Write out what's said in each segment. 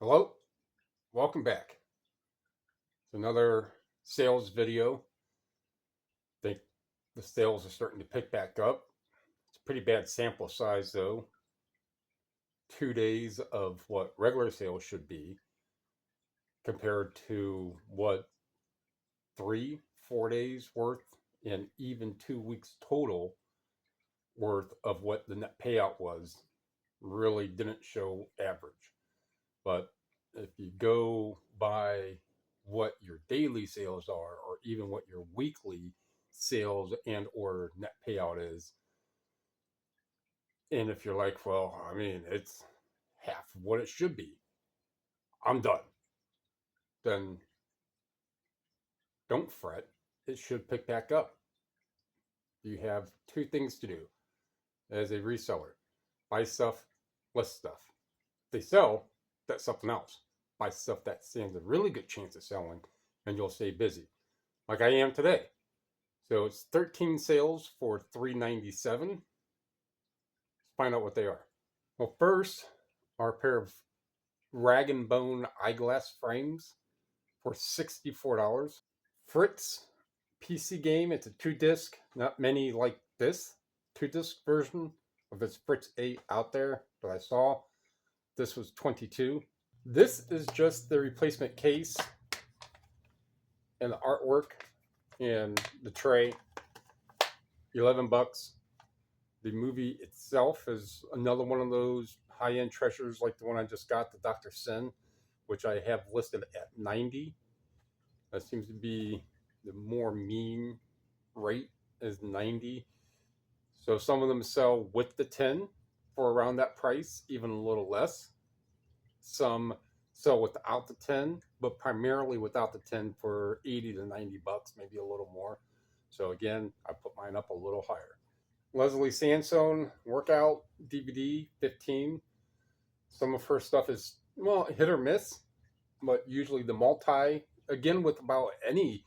Hello, welcome back. It's another sales video. I think the sales are starting to pick back up. It's a pretty bad sample size though. 2 days of what regular sales should be compared to what 3, 4 days worth and even 2 weeks total worth of what the net payout was really didn't show average. But if you go by what your daily sales are or even what your weekly sales and or net payout is, and if you're like, well, I mean, it's half of what it should be, I'm done, then don't fret. It should pick back up. You have two things to do as a reseller: buy stuff, list stuff. If they sell, that's something else. Buy stuff that stands a really good chance of selling and you'll stay busy, like I am today. So it's 13 sales for $397. Let's find out what they are. Well, first are a pair of rag and bone eyeglass frames for $64. Fritz PC game. It's a 2-disc, not many like this 2-disc version of this Fritz 8 out there that I saw. This was 22. This is just the replacement case and the artwork and the tray. $11. The movie itself is another one of those high-end treasures like the one I just got, the Dr. Sin, which I have listed at 90. That seems to be the more mean rate is 90. So some of them sell with the 10 for around that price, even a little less. Some sell without the 10, but primarily without the 10 for 80 to 90 bucks, maybe a little more. So again, I put mine up a little higher. Leslie Sansone workout DVD, 15. Some of her stuff is, well, hit or miss, but usually the multi, again, with about any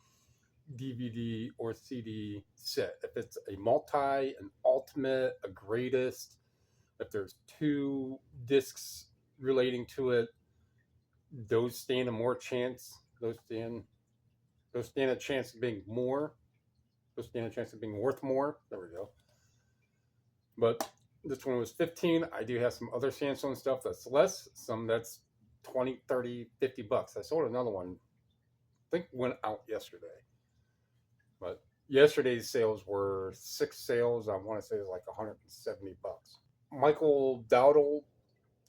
DVD or CD set, if it's a multi, an ultimate, a greatest, if there's 2 discs relating to it, those stand a more chance. Those stand a chance of being more. Those stand a chance of being worth more. There we go. But this one was 15. I do have some other Sansone stuff that's less. Some that's 20, 30, 50 bucks. I sold another one, I think went out yesterday. But yesterday's sales were 6 sales. I want to say it was like 170 bucks. Michael Dowdle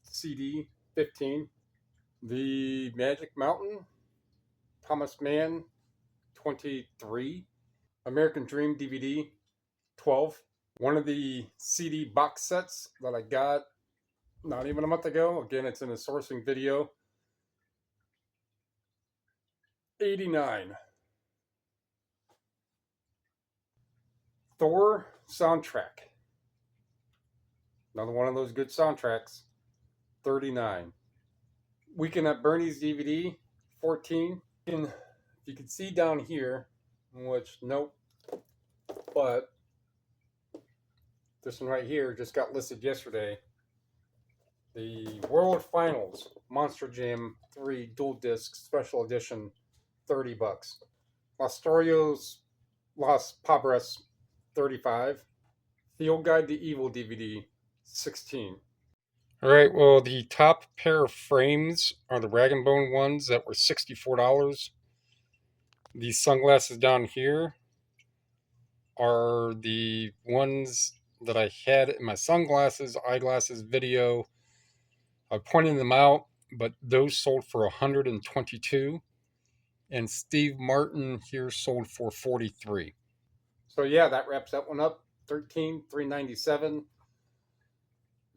CD, 15. The Magic Mountain, Thomas Mann, 23. American Dream DVD, 12. One of the CD box sets that I got not even a month ago. Again, it's in a sourcing video. 89. Thor soundtrack. Another one of those good soundtracks. 39. Weekend at Bernie's DVD, 14. And you can see down here, which nope, but this one right here just got listed yesterday. The World Finals Monster Jam 3 Dual Disc Special Edition, 30 bucks. Los Pobres, 35. Field Guide to Evil DVD, 16. All right, well, the top pair of frames are the rag and bone ones that were $64. These sunglasses down here are the ones that I had in my eyeglasses video. I pointed them out, but those sold for 122, and Steve Martin here sold for 43. So yeah, that wraps that one up. 13, $397.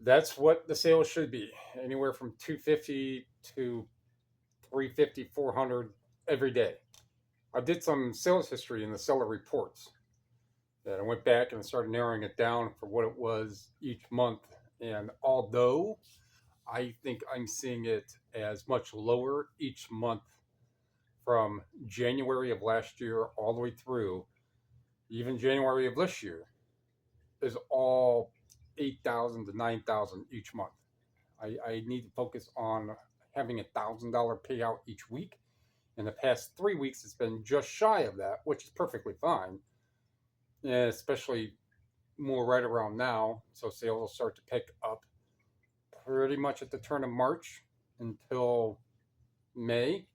That's what the sales should be. Anywhere from 250 to 350, 400 every day. I did some sales history in the seller reports. And I went back and started narrowing it down for what it was each month. And although I think I'm seeing it as much lower each month from January of last year all the way through, even January of this year, is all 8,000 to 9,000 each month. I need to focus on having $1,000 payout each week. In the past 3 weeks, it's been just shy of that, which is perfectly fine, and especially more right around now. So sales will start to pick up pretty much at the turn of March until May,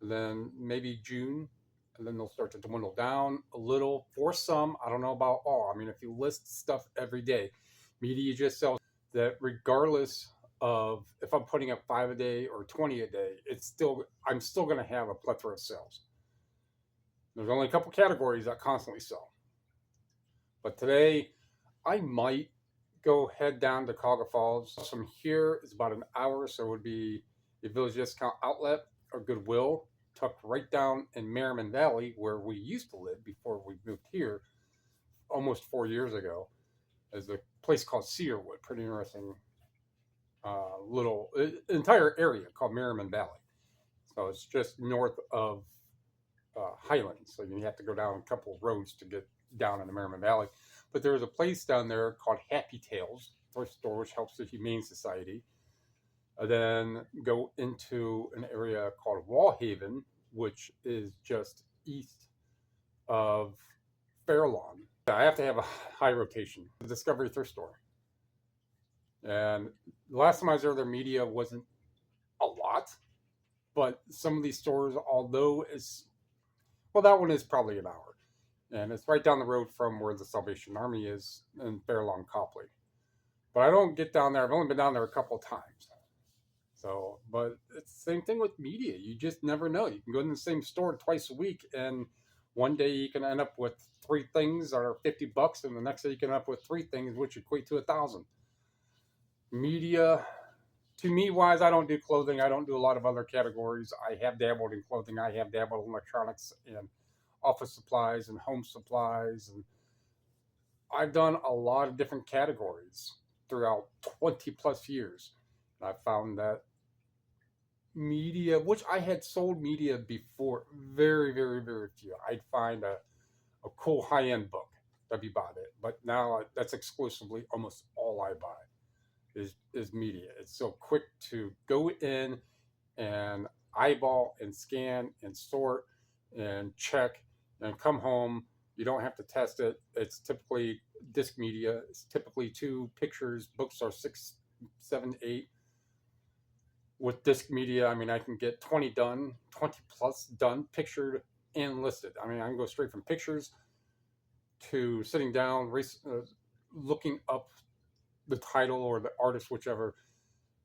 then maybe June, and then they'll start to dwindle down a little for some. I don't know about all. I mean, if you list stuff every day, media just sells that regardless of if I'm putting up 5 a day or 20 a day, I'm still going to have a plethora of sales. There's only a couple categories that constantly sell. But today, I might go head down to Cuyahoga Falls. From here is about an hour, so it would be a Village Discount Outlet or Goodwill, tucked right down in MediaMan Valley, where we used to live before we moved here almost 4 years ago. There's a place called Cedarwood, pretty interesting little entire area called MediaMan Valley. So it's just north of Highlands, so you have to go down a couple of roads to get down in the MediaMan Valley. But there's a place down there called Happy Tales thrift store, which helps the Humane Society. Then go into an area called Wallhaven, which is just east of Fairlawn. I have to have a high rotation. The Discovery thrift store. And the last time I was there, media wasn't a lot, but some of these stores, although that one is probably an hour. And it's right down the road from where the Salvation Army is in Fairlawn Copley. But I don't get down there. I've only been down there a couple of times. So, but it's the same thing with media. You just never know. You can go in the same store twice a week, and one day you can end up with 3 things that are $50, and the next day you can end up with 3 things, which equate to $1,000. Media, to me, wise, I don't do clothing. I don't do a lot of other categories. I have dabbled in clothing. I have dabbled in electronics and office supplies and home supplies, and I've done a lot of different categories throughout 20 plus years. And I found that media, which I had sold media before, very, very, very few. I'd find a cool high-end book, that'd be about it. But now that's exclusively almost all I buy is media. It's so quick to go in and eyeball and scan and sort and check and come home. You don't have to test it. It's typically disc media. It's typically 2 pictures. Books are 6, 7, 8. With disc media, I mean, I can get 20 done, 20 plus done, pictured and listed. I mean, I can go straight from pictures to sitting down, looking up the title or the artist, whichever,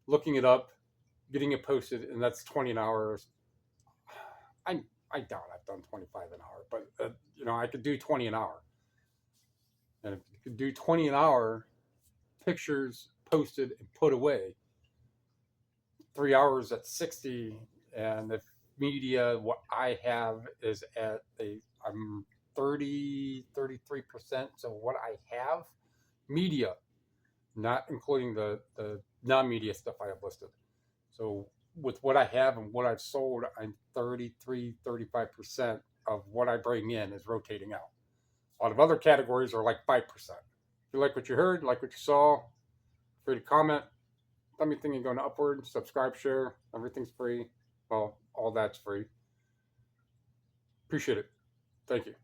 looking it up, getting it posted, and that's 20 an hour. I doubt I've done 25 an hour, but I could do 20 an hour. And if you could do 20 an hour, pictures posted and put away, 3 hours at 60, and if media, what I have is at I'm 33%. So what I have, media, not including the non-media stuff I have listed. So with what I have and what I've sold, I'm 33-35% of what I bring in is rotating out. A lot of other categories are like 5%. If you like what you heard, like what you saw, free to comment. Let me think you're going upward. Subscribe, share. Everything's free. Well, all that's free. Appreciate it. Thank you.